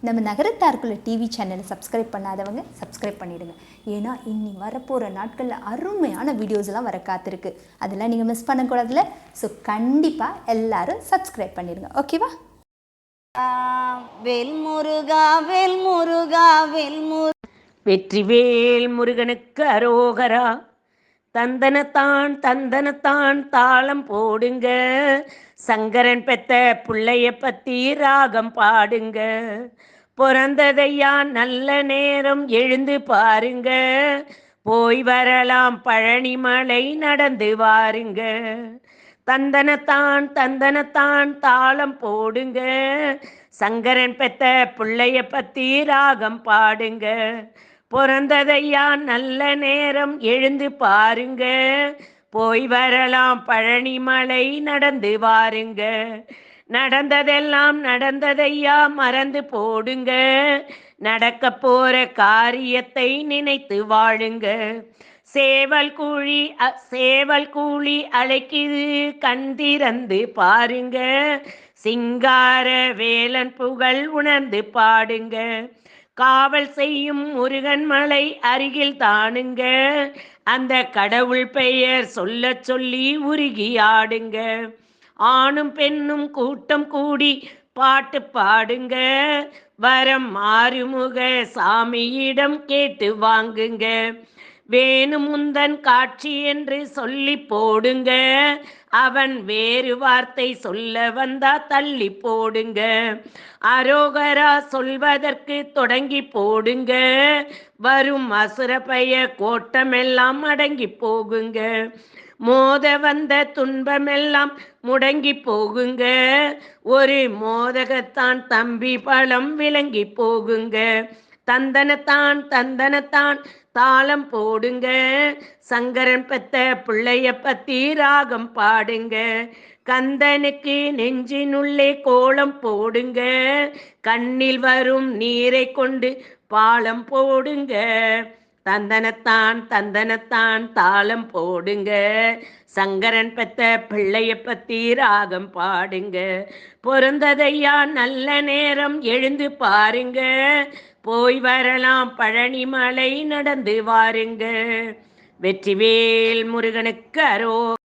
நம்ம நகரத்தாருக்குள்ள டிவி சேனலை சப்ஸ்கிரைப் பண்ணாதவங்க சப்ஸ்கிரைப் பண்ணிடுங்க. ஏன்னா இன்னி வரப்போகிற நாட்களில் அருமையான வீடியோஸ்லாம் வர காத்திருக்கு. அதெல்லாம் நீங்கள் மிஸ் பண்ணக்கூடாதுல. ஸோ கண்டிப்பாக எல்லாரும் சப்ஸ்கிரைப் பண்ணிடுங்க. ஓகேவா? வேல்முருகா வேல்முருகா வேல்முரு வெற்றிவேல் முருகனுக்கு அரோகரா. தந்தனத்தான் தந்தனத்தான் தாளம் போடுங்க. சங்கரன் பெத்த பிள்ளைய பத்தி ராகம் பாடுங்க. பிறந்ததையா நல்ல நேரம் எழுந்து பாருங்க. போய் வரலாம் பழனிமலை நடந்து வாருங்க. தந்தனத்தான் தந்தனத்தான் தாளம் போடுங்க. சங்கரன் பெத்த பிள்ளைய பத்தி ராகம் பாடுங்க. பிறந்ததையா நல்ல நேரம் எழுந்து பாருங்க. போய் வரலாம் பழனிமலை நடந்து வாருங்க. நடந்ததெல்லாம் நடந்ததையா மறந்து போடுங்க. நடக்க போற காரியத்தை நினைத்து வாழுங்க. சேவல் கூலி அழைக்குது, கண் திறந்து பாருங்க. சிங்கார வேலன் புகழ் உணர்ந்து பாடுங்க. காவல் செய்யும் முருகன் மலை அருகில் தானுங்க. அந்த கடவுள் பெயர் சொல்ல சொல்லி உருகி ஆடுங்க. ஆணும் பெண்ணும் கூட்டம் கூடி பாட்டு பாடுங்க. வரம் ஆறுமுக சாமியிடம் கேட்டு வாங்குங்க. வேணுமுந்தன் காட்சி என்று சொல்லி போடுங்க. அவன் வேறு வார்த்தை சொல்ல வந்தா தள்ளி போடுங்க. அரோகரா சொல்வதற்கு தொடங்கி போடுங்க. வரும் அசுர பய கோட்டமெல்லாம் அடங்கி போகுங்க. மோத வந்த துன்பமெல்லாம் முடங்கி போகுங்க. ஒரு மோதகத்தான் தம்பி பழம் விளங்கி போகுங்க. தந்தனத்தான் தந்தனத்தான் தாளம் போடுங்க. சங்கரன் பெத்த பிள்ளைய பத்தி ராகம் பாடுங்க. கந்தனுக்கு நெஞ்சினுள்ளே கோலம் போடுங்க. கண்ணில் வரும் நீரை கொண்டு பாலம் போடுங்க. தந்தனத்தான் தந்தனத்தான் தாளம் போடுங்க. சங்கரன் பெத்த பிள்ளைய பத்தி ராகம் பாடுங்க. பிறந்ததையா நல்ல நேரம் எழுந்து பாருங்க. போய் வரலாம் பழனிமலை நடந்து வாருங்க. வெற்றிவேல் முருகனுக்கு அரோகரா.